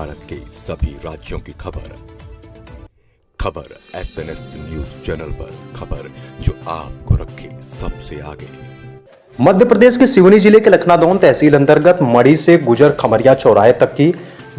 भारत के सभी राज्यों की खबर SNS न्यूज चैनल पर, खबर जो आपको रखे सबसे आगे। मध्य प्रदेश के सिवनी जिले के लखनादौन तहसील अंतर्गत मढ़ी से गुजर खमरिया चौराहे तक की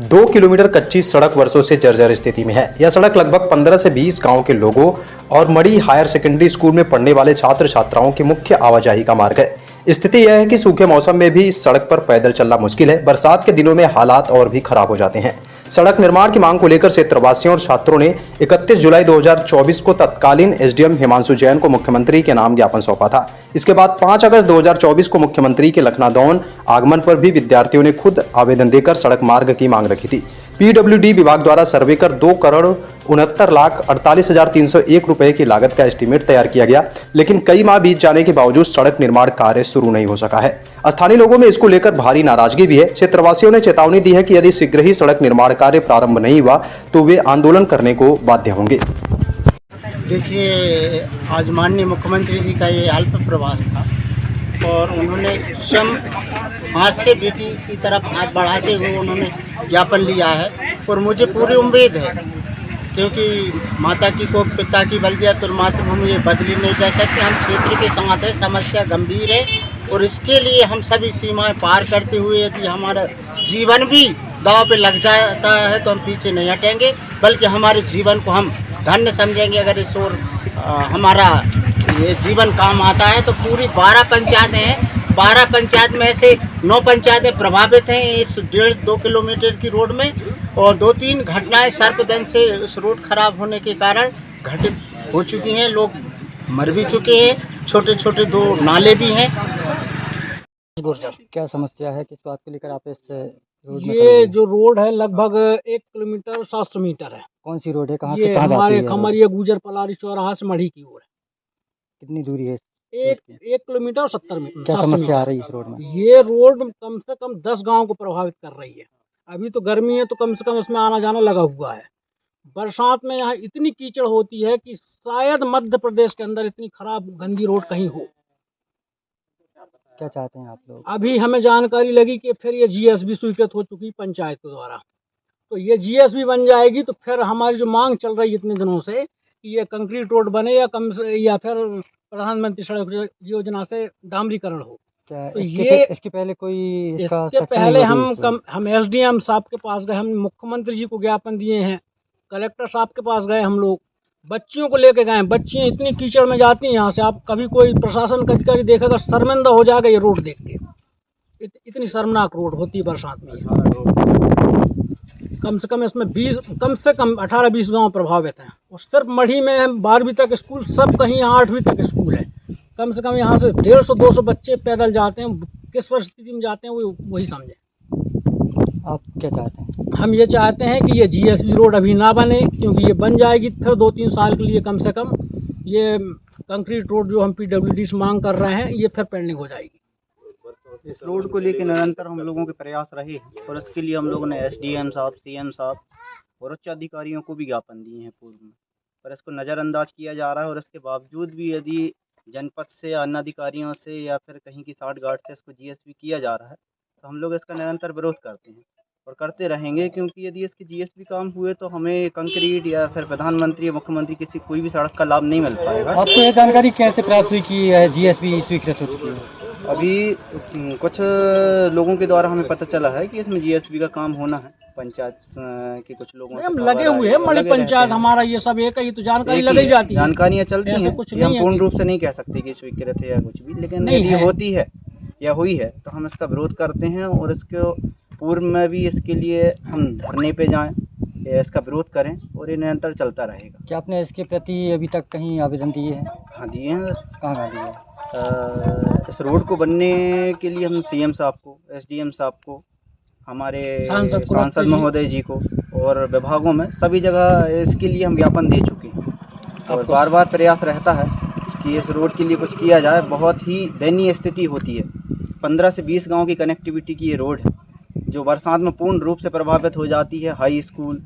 2 किलोमीटर कच्ची सड़क वर्षों से जर्जर स्थिति में है। यह सड़क लगभग 15 से 20 गांव के लोगों और मढ़ी हायर सेकेंडरी स्कूल में पढ़ने वाले छात्र छात्राओं की मुख्य आवाजाही का मार्ग है। स्थिति यह है कि सूखे मौसम में भी इस सड़क पर पैदल चलना मुश्किल है। बरसात के दिनों में हालात और भी खराब हो जाते हैं। सड़क निर्माण की मांग को लेकर क्षेत्रवासियों और छात्रों ने 31 जुलाई 2024 को तत्कालीन एसडीएम हिमांशु जैन को मुख्यमंत्री के नाम ज्ञापन सौंपा था। इसके बाद 5 अगस्त 2024 को मुख्यमंत्री के लखनादौन आगमन पर भी विद्यार्थियों ने खुद आवेदन देकर सड़क मार्ग की मांग रखी थी। पीडब्ल्यूडी विभाग द्वारा सर्वे कर 2,69,48,301 रुपए की लागत का एस्टीमेट तैयार किया गया, लेकिन कई माह बीत जाने के बावजूद सड़क निर्माण कार्य शुरू नहीं हो सका है। स्थानीय लोगों में इसको लेकर भारी नाराजगी भी है। क्षेत्रवासियों ने चेतावनी दी है कि यदि शीघ्र ही सड़क निर्माण कार्य प्रारंभ नहीं हुआ तो वे आंदोलन करने को बाध्य होंगे। देखिए, आज माननीय मुख्यमंत्री जी का ये अल्प प्रवास था और उन्होंने स्वयं हाथ से बेटी की तरफ हाथ बढ़ाते हुए उन्होंने ज्ञापन लिया है और मुझे पूरी उम्मीद है, क्योंकि माता की कोख पिता की बल दिया तो मातृभूमि ये बदली नहीं जा सकती। हम क्षेत्र के साथ है, समस्या गंभीर है और इसके लिए हम सभी सीमाएं पार करते हुए यदि हमारा जीवन भी दांव पे लग जाता है तो हम पीछे नहीं हटेंगे, बल्कि हमारे जीवन को हम धन्य समझेंगे। अगर इस ओर हमारा ये जीवन काम आता है तो पूरी 12 पंचायतें हैं, 12 पंचायत में से 9 पंचायतें प्रभावित हैं इस 1.5-2 किलोमीटर की रोड में, और 2-3 घटनाएं सर्पदंश से उस रोड खराब होने के कारण घटित हो चुकी हैं। लोग मर भी चुके हैं, छोटे छोटे 2 नाले भी हैं। क्या समस्या है, किस बात को लेकर आप इस रोड में ये जो रोड है लगभग 1 किलोमीटर 700 मीटर है। कौन सी रोड है, कहाँ ये से कहाँ जाती हमारे है? खमरिया गुजर पलारी चौराहा से मढ़ी की ओर है। कितनी दूरी है? 1 किलोमीटर और 70 मीटर। क्या समस्या आ रही है इस रोड में? ये रोड कम से कम 10 गांव को प्रभावित कर रही है। अभी तो गर्मी है तो कम से कम इसमें आना जाना लगा हुआ है। बरसात में यहाँ इतनी कीचड़ होती है कि शायद मध्य प्रदेश के अंदर इतनी खराब गंदी रोड कहीं हो। क्या चाहते हैं आप लोग? अभी हमें जानकारी लगी कि फिर ये जीएसबी स्वीकृत हो चुकी पंचायत के द्वारा, तो ये जीएसबी बन जाएगी तो फिर हमारी जो मांग चल रही है इतने दिनों से कि ये कंक्रीट रोड बने या फिर प्रधानमंत्री सड़क योजना से डामरीकरण हो। क्या तो इसके पहले कोई इसके पहले हम एसडीएम साहब के पास गए, हम मुख्यमंत्री जी को ज्ञापन दिए हैं, कलेक्टर साहब के पास गए, हम लोग बच्चियों को लेके गए। बच्चियाँ इतनी कीचड़ में जाती हैं यहाँ से, आप कभी कोई प्रशासन का अधिकारी देखेगा शर्मिंदा हो जाएगा ये रोड देख के। इतनी शर्मनाक रोड होती है बरसात में। कम से कम इसमें 18-20 गांव प्रभावित हैं और सिर्फ मढ़ी में 12वीं तक स्कूल, सब कहीं 8वीं तक स्कूल है। कम से कम यहाँ से 150-200 बच्चे पैदल जाते हैं। किस परिस्थिति में जाते हैं वही समझें। आप क्या चाहते हैं? हम ये चाहते हैं कि ये जीएसबी रोड अभी ना बने, क्योंकि ये बन जाएगी फिर 2-3 साल के लिए कम से कम ये कंक्रीट रोड जो हम पीडब्ल्यूडी से मांग कर रहे हैं ये फिर पेंडिंग हो जाएगी। इस रोड को लेकर निरंतर हम लोगों के प्रयास रहे और इसके लिए हम लोगों ने एसडीएम साहब, सीएम साहब और उच्च अधिकारियों को भी ज्ञापन दिए हैं पूर्व में, पर इसको नज़रअंदाज किया जा रहा है। और इसके बावजूद भी यदि जनपद से या अन्य अधिकारियों से या फिर कहीं की साठगांठ से इसको जीएसबी किया जा रहा है तो हम लोग इसका निरंतर विरोध करते हैं और करते रहेंगे, क्योंकि यदि इसके जीएसबी काम हुए तो हमें कंक्रीट या फिर प्रधानमंत्री या मुख्यमंत्री कोई भी सड़क का लाभ नहीं मिल पाएगा। आपको ये जानकारी कैसे प्राप्त हुई कि जीएसबी स्वीकृत हो चुकी है? अभी कुछ लोगों के द्वारा हमें पता चला है कि इसमें जीएसबी का काम होना है। पंचायत के कुछ लोगों से हम लगे हुए हैं, मढ़ी पंचायत हमारा ये सब एक ही, तो जानकारी लगी जाती है, जानकारियाँ चलती हैं। कुछ हम पूर्ण रूप से नहीं कह सकते कि स्वीकृत है या कुछ भी, लेकिन यदि होती है या हुई है तो हम इसका विरोध करते हैं और इसको पूर्व में भी इसके लिए हम धरने पे जाएं, इसका विरोध करें और ये निरंतर चलता रहेगा। क्या आपने इसके प्रति अभी तक कहीं आवेदन दिए हैं? हाँ, दिए हैं। कहाँ दिए हैं? इस रोड को बनने के लिए हम सीएम साहब को, एसडीएम साहब को, हमारे सांसद महोदय जी को और विभागों में सभी जगह इसके लिए हम ज्ञापन दे चुके हैं और बार बार प्रयास रहता है कि इस रोड के लिए कुछ किया जाए। बहुत ही दयनीय स्थिति होती है। 15 से 20 गाँव की कनेक्टिविटी की ये रोड है जो बरसात में पूर्ण रूप से प्रभावित हो जाती है। हाई स्कूल,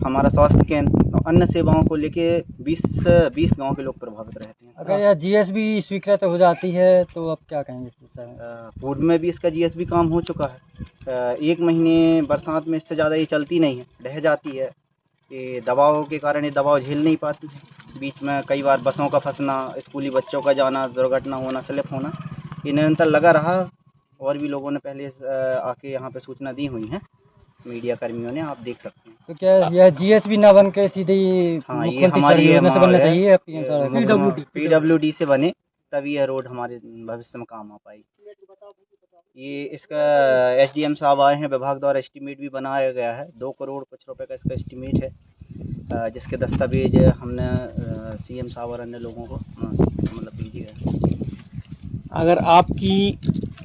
हमारा स्वास्थ्य केंद्र और अन्य सेवाओं को लेके 20 गांव के लोग प्रभावित रहते हैं। अगर यह जीएसबी स्वीकृत हो जाती है तो अब क्या कहेंगे इस विषय में? पूर्व में भी इसका जीएसबी काम हो चुका है। 1 महीने बरसात में इससे ज़्यादा ये चलती नहीं है, ढह जाती है। ये दबाव के कारण ये दबाव झेल नहीं पाती है। बीच में कई बार बसों का फंसना, स्कूली बच्चों का जाना, दुर्घटना होना, स्लिप होना, ये निरंतर लगा रहा। और भी लोगों ने पहले आके यहाँ पे सूचना दी हुई है, मीडिया कर्मियों ने, आप देख सकते हैं। तो क्या यह जीएसबी ना बन के सीधे हाँ, ये मुख्यमंत्री हमारी सड़क योजना से बनना है, चाहिए PM सड़क? PWD से बने तभी यह रोड हमारे भविष्य में काम आ पाएगी। ये इसका SDM साहब आए हैं, विभाग द्वारा एस्टीमेट भी बनाया गया है। 2 करोड़ कुछ रुपए का इसका एस्टीमेट है, जिसके दस्तावेज हमने CM साहब और अन्य लोगों को मतलब भेजे गए। अगर आपकी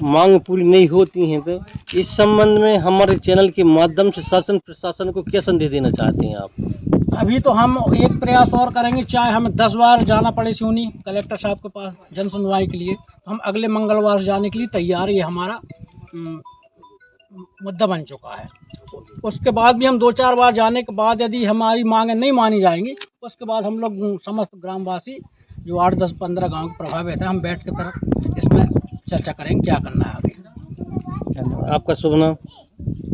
मांग पूरी नहीं होती हैं तो इस संबंध में हमारे चैनल के माध्यम से शासन प्रशासन को क्या संदेश देना चाहते हैं आप? अभी तो हम एक प्रयास और करेंगे, चाहे हमें 10 बार जाना पड़े सिवनी कलेक्टर साहब के पास जन सुनवाई के लिए, हम अगले मंगलवार जाने के लिए तैयार। ये हमारा मुद्दा बन चुका है। उसके बाद भी हम 2-4 बार जाने के बाद यदि हमारी मांगें नहीं मानी जाएंगी, उसके बाद हम लोग समस्त ग्रामवासी जो 8, 10, 15 गाँव प्रभावित है, हम बैठ के फिर इसमें चर्चा करेंगे क्या करना है आगे। आपका शुभ नाम?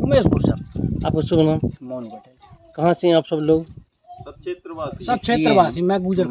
उमेश गुर्जर। आपका शुभ नाम? मोहन पटेल। कहाँ से हैं आप सब लोग? सब क्षेत्रवासी, मैं गुजर